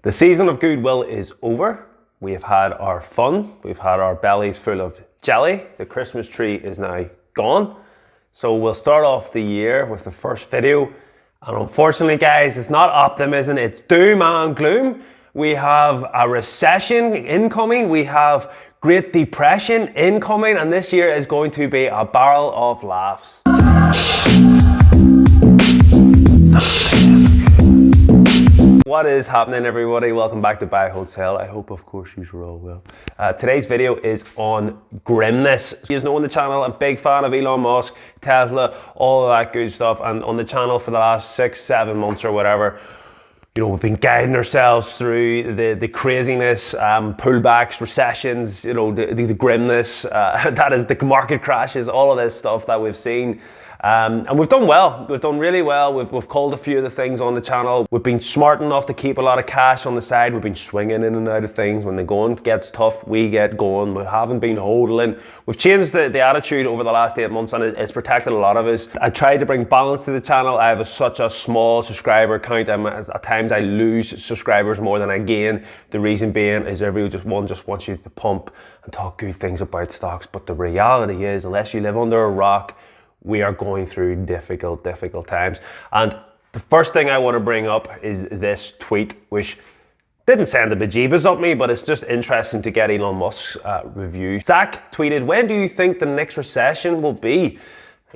The season of goodwill is over. We have had our fun. We've had our bellies full of jelly. The Christmas tree is now gone. So we'll start off the year with the first video. And unfortunately, guys, it's not optimism, it's doom and gloom. We have a recession incoming. We have Great Depression incoming. And this year is going to be a barrel of laughs. What is happening, everybody? Welcome back to Buy Wholesale. I hope, of course, you are all well. Today's video is on grimness. You know, on the channel, I'm a big fan of Elon Musk, Tesla, all of that good stuff. And on the channel for the last 6-7 months or whatever, you know, we've been guiding ourselves through the craziness, pullbacks, recessions, you know, the grimness, that is the market crashes, all of this stuff that we've seen. And we've done well. We've done really well. We've called a few of the things on the channel. We've been smart enough to keep a lot of cash on the side. We've been swinging in and out of things. When the going gets tough, we get going. We haven't been hodling. We've changed the attitude over the last 8 months, and it's protected a lot of us. I tried to bring balance to the channel. I have such a small subscriber count. At times I lose subscribers more than I gain. The reason being is everyone just wants you to pump and talk good things about stocks. But the reality is, unless you live under a rock, we are going through difficult times. And the first thing I want to bring up is this tweet, which didn't send the bejeebas up me, but it's just interesting to get Elon Musk's review. Zach tweeted, "When do you think the next recession will be?"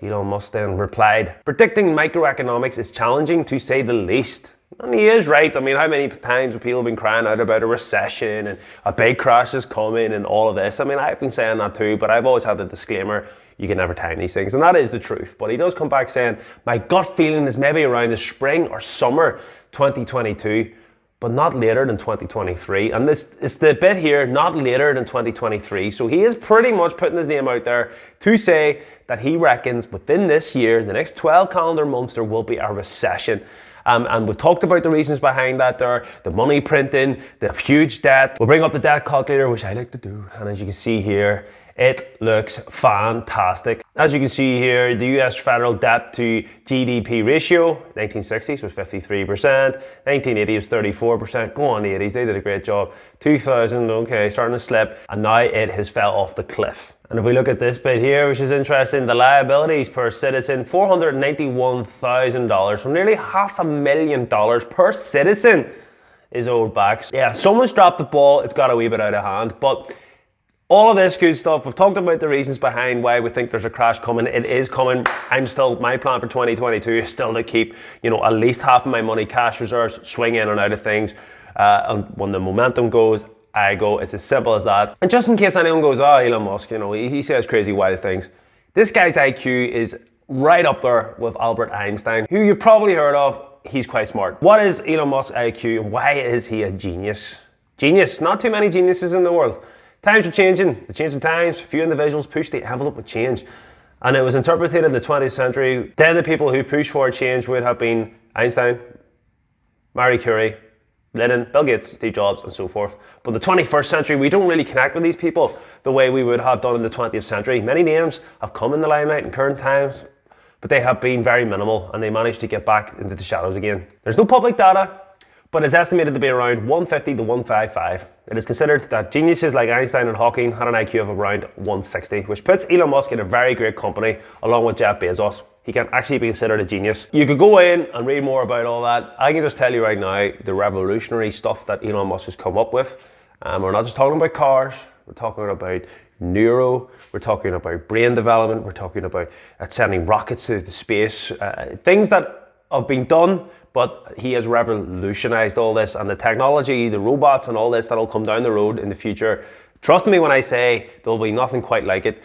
Elon Musk then replied, "Predicting microeconomics is challenging to say the least." And he is right. I mean, how many times have people been crying out about a recession and a big crash is coming and all of this? I mean, I've been saying that too, but I've always had the disclaimer, you can never time these things, and that is the truth. But he does come back saying, my gut feeling is maybe around the spring or summer 2022, but not later than 2023. And this is the bit here, not later than 2023. So he is pretty much putting his name out there to say that he reckons within this year, the next 12 calendar months, there will be a recession. And we've talked about the reasons behind that there, the money printing, the huge debt. We'll bring up the debt calculator, which I like to do. And as you can see here, it looks fantastic. As you can see here, the US federal debt to GDP ratio, 1960s was 53%, 1980 was 34%. Go on the 80s, they did a great job. 2000, okay, starting to slip, and now it has fell off the cliff. And if we look at this bit here, which is interesting, the liabilities per citizen, $491,000, so nearly $500,000 per citizen is owed back. Yeah, someone's dropped the ball, it's got a wee bit out of hand, but all of this good stuff, we've talked about the reasons behind why we think there's a crash coming. It is coming. My plan for 2022 is still to keep, you know, at least half of my money cash reserves, swing in and out of things. And when the momentum goes, I go. It's as simple as that. And just in case anyone goes, oh, Elon Musk, you know, he says crazy wild things. This guy's IQ is right up there with Albert Einstein, who you probably heard of. He's quite smart. What is Elon Musk's IQ? Why is he a genius? Genius, not too many geniuses in the world. Times are changing, the changing times, few individuals push the envelope with change. And it was interpreted in the 20th century. Then the people who pushed for change would have been Einstein, Marie Curie, Lenin, Bill Gates, Steve Jobs, and so forth. But in the 21st century, we don't really connect with these people the way we would have done in the 20th century. Many names have come in the limelight in current times, but they have been very minimal, and they managed to get back into the shadows again. There's no public data, but it's estimated to be around 150 to 155. It is considered that geniuses like Einstein and Hawking had an IQ of around 160, which puts Elon Musk in a very great company, along with Jeff Bezos. He can actually be considered a genius. You could go in and read more about all that. I can just tell you right now, the revolutionary stuff that Elon Musk has come up with. We're not just talking about cars, we're talking about neuro, we're talking about brain development, we're talking about sending rockets to the space, things that have been done, but he has revolutionized all this, and the technology, the robots and all this that'll come down the road in the future. Trust me when I say there'll be nothing quite like it.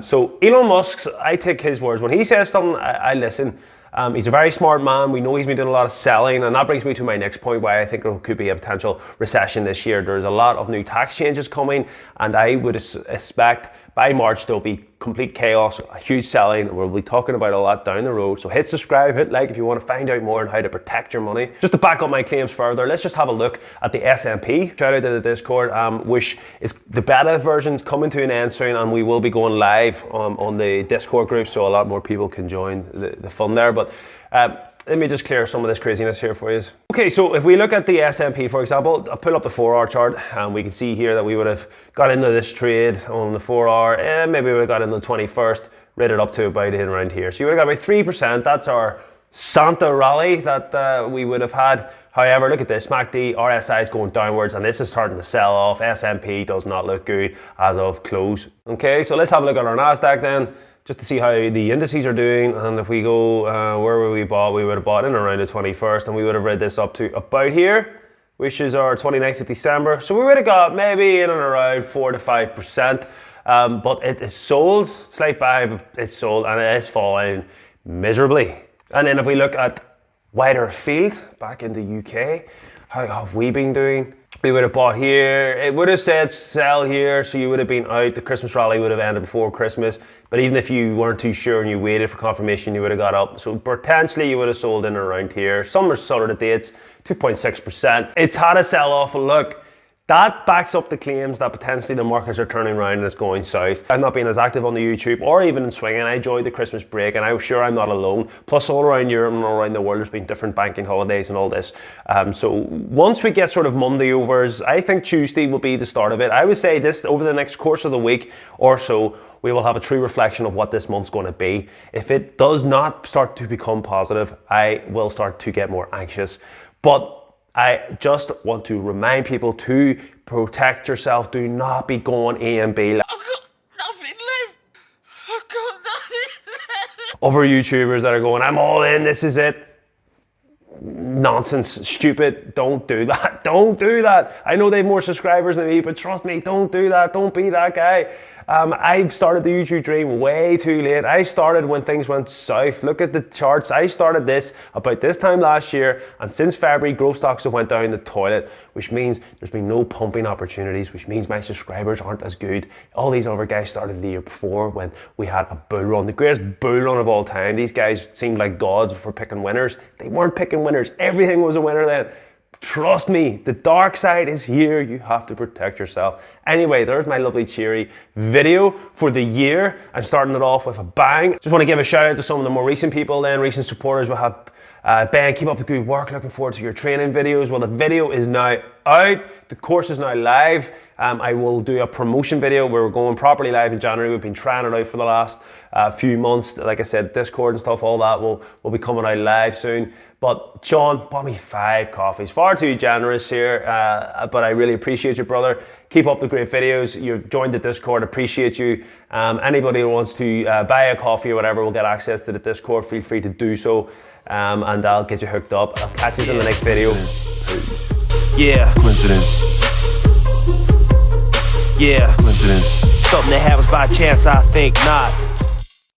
So Elon Musk, I take his words. When he says something, I listen. He's a very smart man. We know he's been doing a lot of selling, and that brings me to my next point, why I think there could be a potential recession this year. There's a lot of new tax changes coming, and I would expect by March there'll be complete chaos, a huge selling. We'll be talking about all that down the road. So hit subscribe, hit like if you want to find out more on how to protect your money. Just to back up my claims further, let's just have a look at the S&P. Shout out to the Discord, which is the beta version's coming to an end soon, and we will be going live on the Discord group, so a lot more people can join the fun there. But Let me just clear some of this craziness here for you. Okay, so if we look at the S&P, for example, I'll pull up the 4-hour chart, and we can see here that we would have got into this trade on the 4-hour, and maybe we would have got into the 21st, rated up to about in around here. So you would have got about 3%. That's our Santa rally that we would have had. However, look at this, MACD, RSI is going downwards, and this is starting to sell off. S&P does not look good as of close. Okay, so let's have a look at our NASDAQ then, just to see how the indices are doing. And if we go, where were we bought? We would have bought in around the 21st, and we would have read this up to about here, which is our 29th of December. So we would have got maybe in and around 4 to 5%, but it is sold, slight buy, but it's sold, and it is falling miserably. And then if we look at wider field back in the UK, how have we been doing? We would have bought here, it would have said sell here, so you would have been out. The Christmas rally would have ended before Christmas, but even if you weren't too sure and you waited for confirmation, you would have got up. So potentially you would have sold in around here. Some are sort of dates, 2.6%. It's had a sell off, but look, that backs up the claims that potentially the markets are turning around and it's going south. I've not been as active on the YouTube or even in swinging. I enjoyed the Christmas break, and I'm sure I'm not alone. Plus, all around Europe and all around the world, there's been different banking holidays and all this. So once we get sort of Monday overs, I think Tuesday will be the start of it. I would say this over the next course of the week or so, we will have a true reflection of what this month's going to be. If it does not start to become positive, I will start to get more anxious. But I just want to remind people to protect yourself. Do not be going A and B. I've got nothing left. I've got nothing left. Other YouTubers that are going, I'm all in, this is it. Nonsense, stupid, don't do that. Don't do that. I know they have more subscribers than me, but trust me, don't do that. Don't be that guy. I've started the YouTube dream way too late. I started when things went south. Look at the charts. I started this about this time last year, and since February, growth stocks have went down the toilet, which means there's been no pumping opportunities, which means my subscribers aren't as good. All these other guys started the year before when we had a bull run, the greatest bull run of all time. These guys seemed like gods for picking winners. They weren't picking winners. Everything was a winner then. Trust me, the dark side is here. You have to protect yourself. Anyway, there's my lovely cheery video for the year. I'm starting it off with a bang. Just want to give a shout out to some of the more recent people then, recent supporters. We'll have Ben, keep up the good work. Looking forward to your training videos. Well, the video is now out. The course is now live. I will do a promotion video where we're going properly live in January. We've been trying it out for the last few months. Like I said, Discord and stuff, all that will be coming out live soon. But Sean bought me 5 coffees. Far too generous here, but I really appreciate you, brother. Keep up the great videos. You've joined the Discord, appreciate you. Anybody who wants to buy a coffee or whatever will get access to the Discord. Feel free to do so, and I'll get you hooked up. I'll catch you in the next video. Yeah. Coincidence. Yeah. Coincidence. Something that happens by chance, I think not.